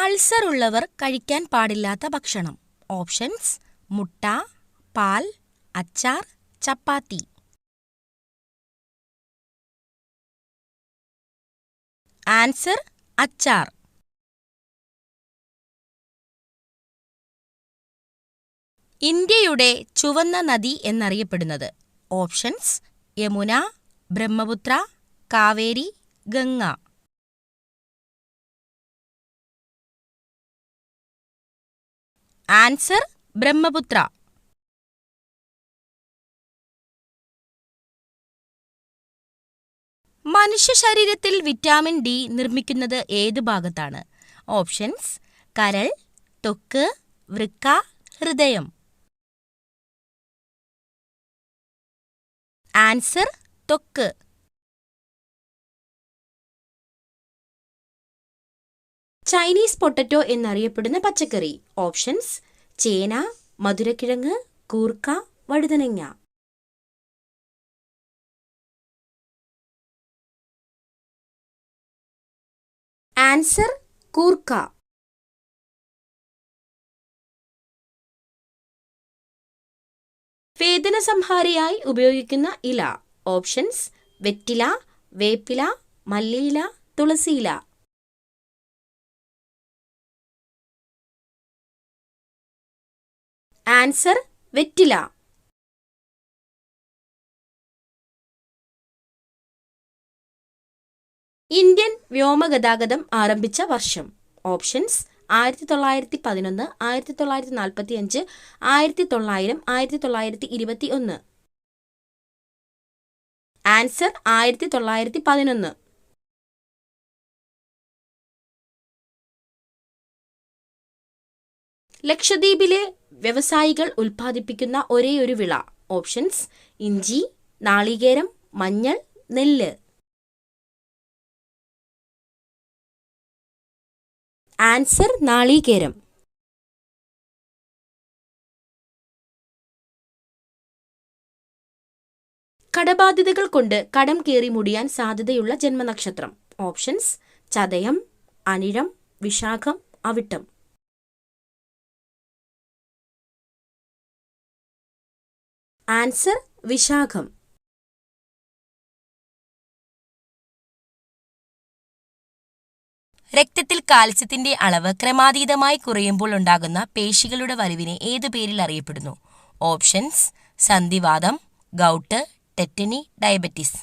Ulcer ഉള്ളവർ കഴിക്കാൻ പാടില്ലാത്ത ഭക്ഷണം. ഓപ്ഷൻസ്: മുട്ട, പാൽ, അച്ചാർ, ചപ്പാത്തി. ആൻസർ: അച്ചാർ. ഇന്ത്യയുടെ ചുവന്ന നദി എന്നറിയപ്പെടുന്നത്. ഓപ്ഷൻസ്: യമുന, ബ്രഹ്മപുത്ര, കാവേരി, ഗംഗ. ആൻസർ: ബ്രഹ്മപുത്ര. മനുഷ്യ ശരീരത്തിൽ വിറ്റാമിൻ ഡി നിർമ്മിക്കുന്നത് ഏത് ഭാഗത്താണ്? ഓപ്ഷൻസ്: കരൾ, ത്വക്ക്, വൃക്ക, ഹൃദയം. ആൻസർ: ത്വക്ക്. ചൈനീസ് പൊട്ടറ്റോ എന്നറിയപ്പെടുന്ന പച്ചക്കറി. ഓപ്ഷൻസ്: ചേന, മധുരക്കിഴങ്ങ്, കൂർക്ക, വഴുതനങ്ങ. ആൻസർ: കൂർക്ക. വേദനസംഹാരിയായി ഉപയോഗിക്കുന്ന ഇല. ഓപ്ഷൻസ്: വെറ്റില, വേപ്പില, മല്ലിയില, തുളസിയില. ആൻസർ: വെറ്റില. ഇന്ത്യൻ വ്യോമഗതാഗതം ആരംഭിച്ച വർഷം. ഓപ്ഷൻസ്: 1911, 1945, 1900, 1921. ആൻസർ: 1911. ലക്ഷദ്വീപിലെ വ്യവസായികൾ ഉൽപ്പാദിപ്പിക്കുന്ന ഒരേയൊരു വിള. ഓപ്ഷൻസ്: ഇഞ്ചി, നാളികേരം, മഞ്ഞൾ, നെല്ല്. ആൻസർ: നാളികേരം. കടബാധ്യതകൾ കൊണ്ട് കടം കയറി മുടിയാൻ സാധ്യതയുള്ള ജന്മനക്ഷത്രം. ഓപ്ഷൻസ്: ചതയം, അനിഴം, വിശാഖം, അവിട്ടം. ആൻസർ: വിശാഖം. രക്തത്തിൽ കാൽസ്യത്തിന്റെ അളവ് ക്രമാതീതമായി കുറയുമ്പോൾ ഉണ്ടാകുന്ന പേശികളുടെ വലിവിനെ ഏതു പേരിൽ അറിയപ്പെടുന്നു? ഓപ്ഷൻസ്: സന്ധിവാതം, gout, tetany, diabetes.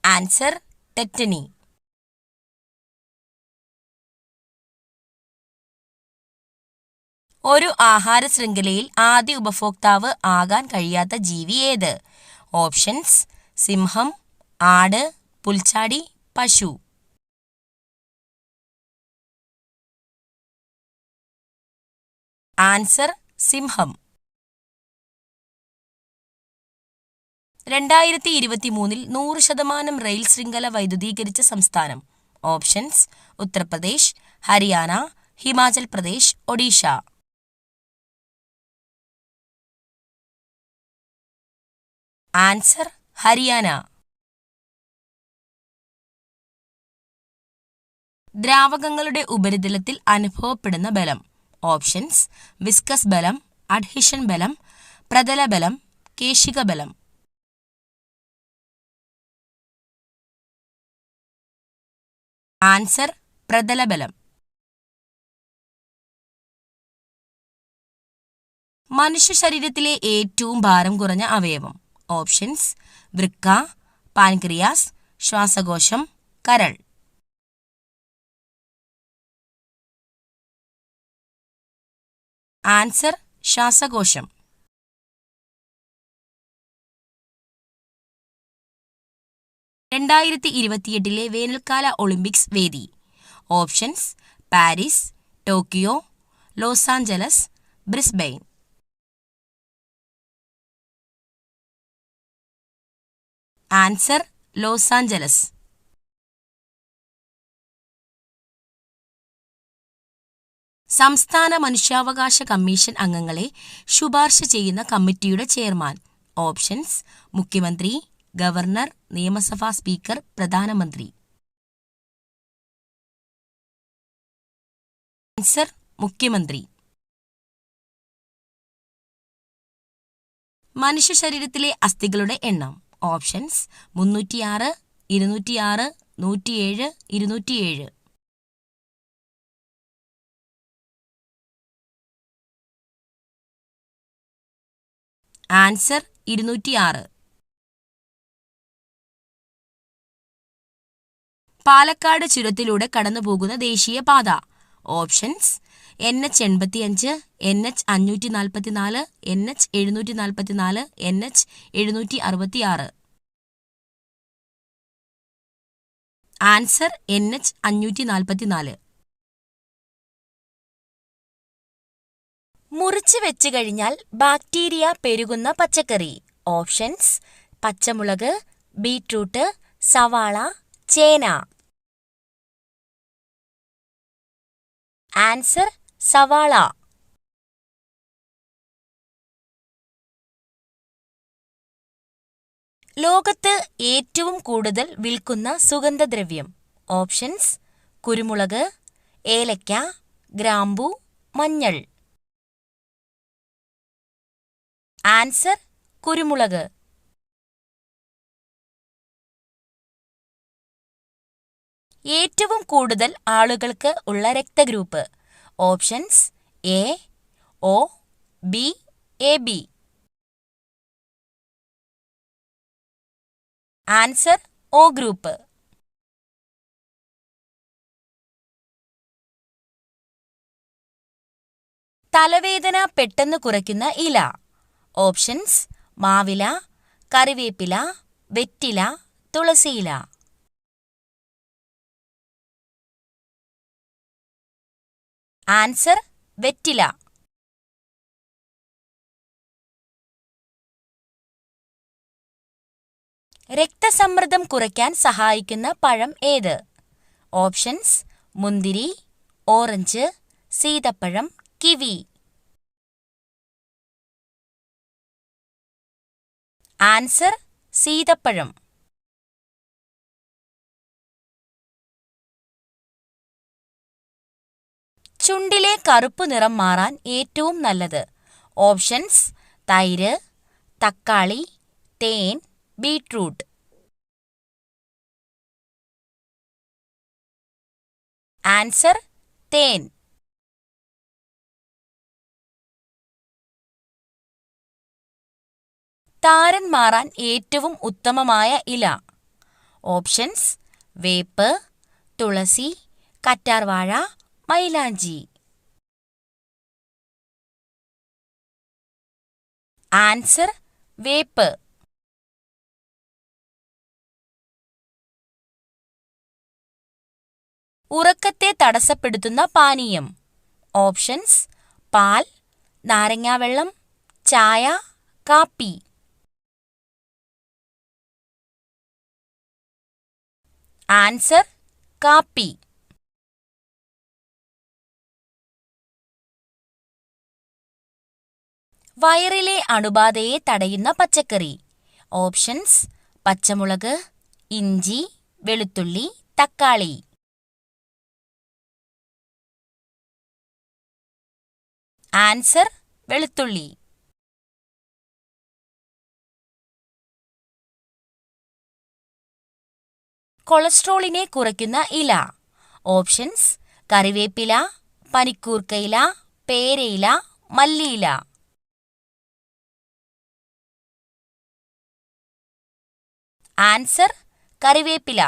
Answer: tetany. ഒരു ആഹാര ശൃംഖലയിൽ ആദ്യ ഉപഭോക്താവ് ആകാൻ കഴിയാത്ത ജീവി ഏത്? ഓപ്ഷൻസ്: സിംഹം, ആട്, പുൽച്ചാടി, പശു. ആൻസർ: സിംഹം. 2023 100% റെയിൽ ശൃംഖല വൈദ്യുതീകരിച്ച സംസ്ഥാനം. ഓപ്ഷൻസ്: ഉത്തർപ്രദേശ്, ഹരിയാന, ഹിമാചൽ പ്രദേശ്, ഒഡീഷ. ആൻസർ: ഹരിയാന. ദ്രാവകങ്ങളുടെ ഉപരിതലത്തിൽ അനുഭവപ്പെടുന്ന ബലം. ഓപ്ഷൻസ്: വിസ്കസ് ബലം, അഡ്ഹിഷൻ ബലം, പ്രതല ബലം, കേശിക ബലം. ആൻസർ: പ്രതല ബലം. മനുഷ്യ ശരീരത്തിലെ ഏറ്റവും ഭാരം കുറഞ്ഞ അവയവം. ഓപ്ഷൻസ്: വൃക്ക, പാൻക്രിയാസ്, ശ്വാസകോശം, കരൾ. ആൻസർ: ശ്വാസകോശം. 2028 വേനൽക്കാല ഒളിമ്പിക്സ് വേദി. Options: Paris, Tokyo, Los Angeles, Brisbane. Answer: Los Angeles. സംസ്ഥാന മനുഷ്യാവകാശ കമ്മീഷൻ അംഗങ്ങളെ ശുപാർശ ചെയ്യുന്ന കമ്മിറ്റിയുടെ ചെയർമാൻ. ഓപ്ഷൻസ്: മുഖ്യമന്ത്രി, ഗവർണർ, നിയമസഭാ സ്പീക്കർ, പ്രധാനമന്ത്രി. ആൻസർ മുഖ്യമന്ത്രി. മനുഷ്യ ശരീരത്തിലെ അസ്ഥികളുടെ എണ്ണം. ഓപ്ഷൻസ് 306, 206, 107, 207. ആൻസർ 206. പാലക്കാട് ചുരത്തിലൂടെ കടന്നുപോകുന്ന ദേശീയപാത. Options NH85, NH544, NH744, NH766. Answer NH544. മുറിച്ച് വെച്ച് കഴിഞ്ഞാൽ ബാക്ടീരിയ പെരുകുന്ന പച്ചക്കറി. ഓപ്ഷൻസ് പച്ചമുളക്, ബീറ്റ്റൂട്ട്, സവാള, ചേന. ആൻസർ സവാള. ലോകത്ത് ഏറ്റവും കൂടുതൽ വിൽക്കുന്ന സുഗന്ധദ്രവ്യം. ഓപ്ഷൻസ് കുരുമുളക്, ഏലക്ക, ഗ്രാമ്പു, മഞ്ഞൾ. ആൻസർ കുരുമുളക്. ഏറ്റവും കൂടുതൽ ആളുകൾക്ക് ഉള്ള രക്തഗ്രൂപ്പ്. Options A, O, B, AB. Answer O group. തലവേദന പെട്ടെന്ന് കുറയ്ക്കുന്ന ഇല. ഓപ്ഷൻസ് മാവില, കറിവേപ്പില, വെറ്റില, തുളസിയില. ആൻസർ വെറ്റില. രക്തസമ്മർദ്ദം കുറയ്ക്കാൻ സഹായിക്കുന്ന പഴം ഏത്? ഓപ്ഷൻസ് മുന്തിരി, ഓറഞ്ച്, സീതപ്പഴം, കിവി. ആൻസർ സീതപ്പഴം. ചുണ്ടിലെ കറുപ്പ് നിറം മാറാൻ ഏറ്റവും നല്ലത്. ഓപ്ഷൻസ് തൈര്, തക്കാളി, തേൻ, ബീറ്റ്റൂട്ട്. ആൻസർ തേൻ. താരൻ മാറാൻ ഏറ്റവും ഉത്തമമായ ഇല. ഓപ്ഷൻസ് വേപ്പ്, തുളസി, കറ്റാർവാഴ, മൈലാഞ്ചി. ആൻസർ വേപ്പ്. ഉറക്കത്തെ തടസ്സപ്പെടുത്തുന്ന പാനീയം. ഓപ്ഷൻസ് പാൽ, നാരങ്ങാവെള്ളം, ചായ, കാപ്പി. ആൻസർ കാപ്പി. വയറിലെ അണുബാധയെ തടയുന്ന പച്ചക്കറി. ഓപ്ഷൻസ് പച്ചമുളക്, ഇഞ്ചി, വെളുത്തുള്ളി, തക്കാളി. ആൻസർ വെളുത്തുള്ളി. കൊളസ്ട്രോളിനെ കുറയ്ക്കുന്ന ഇല. ഓപ്ഷൻസ് കറിവേപ്പില, പനിക്കൂർക്കയില, പേരയില, മല്ലിയില. ആൻസർ കറിവേപ്പില.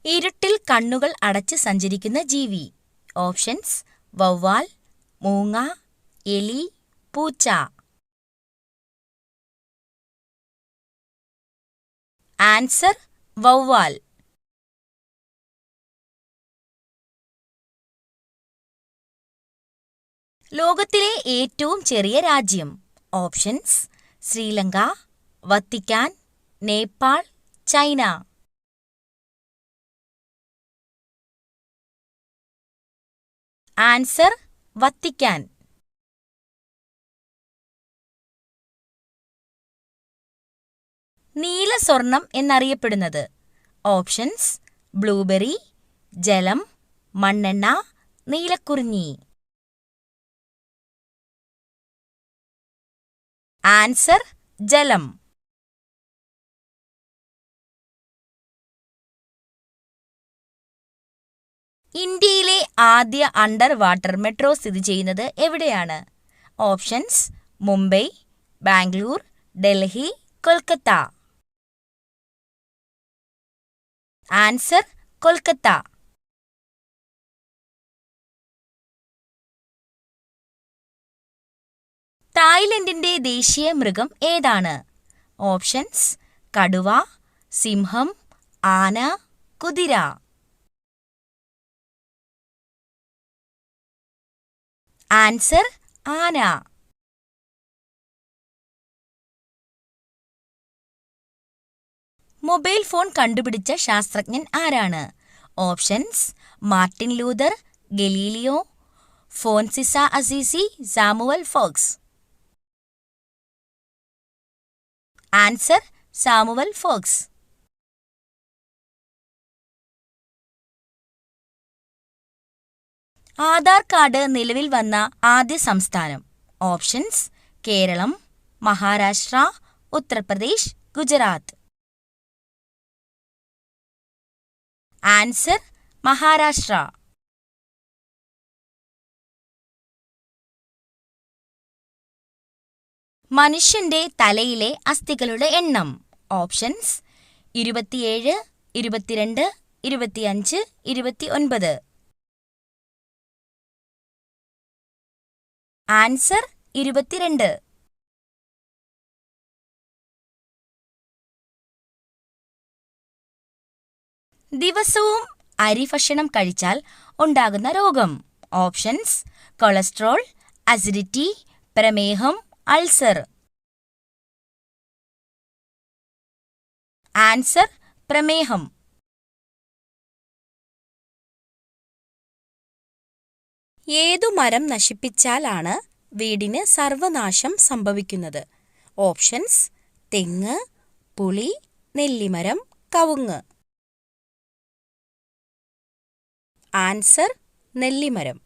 ഇരുട്ടിൽ കണ്ണുകൾ അടച്ച് സഞ്ചരിക്കുന്ന ജീവി. ഓപ്ഷൻസ് വവ്വാൽ, മൂങ്ങ, എലി, പൂച്ച. ആൻസർ വവ്വാൽ. ലോകത്തിലെ ഏറ്റവും ചെറിയ രാജ്യം. Options Sri Lanka, Vatican, Nepal, China. Answer Vatican. നീലസ്വർണം എന്നറിയപ്പെടുന്നത്? ഓപ്ഷൻസ്: ബ്ലൂബെറി, ജലം, മണ്ണെണ്ണ, നീലക്കുറിഞ്ഞി. ആൻസർ: ജലം. ഇന്ത്യയിലെ ആദ്യ അണ്ടർ വാട്ടർ മെട്രോ സ്ഥിതി ചെയ്യുന്നത് എവിടെയാണ്? ഓപ്ഷൻസ്: മുംബൈ, ബാംഗ്ലൂർ, ഡൽഹി, കൊൽക്കത്ത. ആൻസർ: കൊൽക്കത്ത. തായ്ലൻഡിന്റെ ദേശീയ മൃഗം ഏതാണ്? ഓപ്ഷൻസ്: കടുവ, സിംഹം, ആന, കുതിര. ആൻസർ: ആന. മൊബൈൽ ഫോൺ കണ്ടുപിടിച്ച ശാസ്ത്രജ്ഞൻ ആരാണ്? Options: Martin Luther, Galileo, Francis Assisi, Samuel Fox. Answer: Samuel Fox. Aadhaar card നിലവിൽ വന്ന ആദ്യ സംസ്ഥാനം? ഓപ്ഷൻസ്: കേരളം, മഹാരാഷ്ട്ര, ഉത്തർപ്രദേശ്, ഗുജറാത്ത്. ആൻസർ: മഹാരാഷ്ട്ര. മനുഷ്യന്റെ തലയിലെ അസ്ഥികളുടെ എണ്ണം? ഓപ്ഷൻസ്: 27, 22, 25, 29. ആൻസർ: 22. ദിവസവും അരി ഭക്ഷണം കഴിച്ചാൽ ഉണ്ടാകുന്ന രോഗം? ഓപ്ഷൻസ്: കൊളസ്ട്രോൾ, അസിഡിറ്റി, പ്രമേഹം, അൾസർ. ആൻസർ: പ്രമേഹം. ഏതു മരം നശിപ്പിച്ചാലാണ് വീടിന് സർവനാശം സംഭവിക്കുന്നത്? ഓപ്ഷൻസ്: തെങ്ങ്, പുളി, നെല്ലിമരം, കവുങ്ങ്. ആൻസർ: നെല്ലിമരം.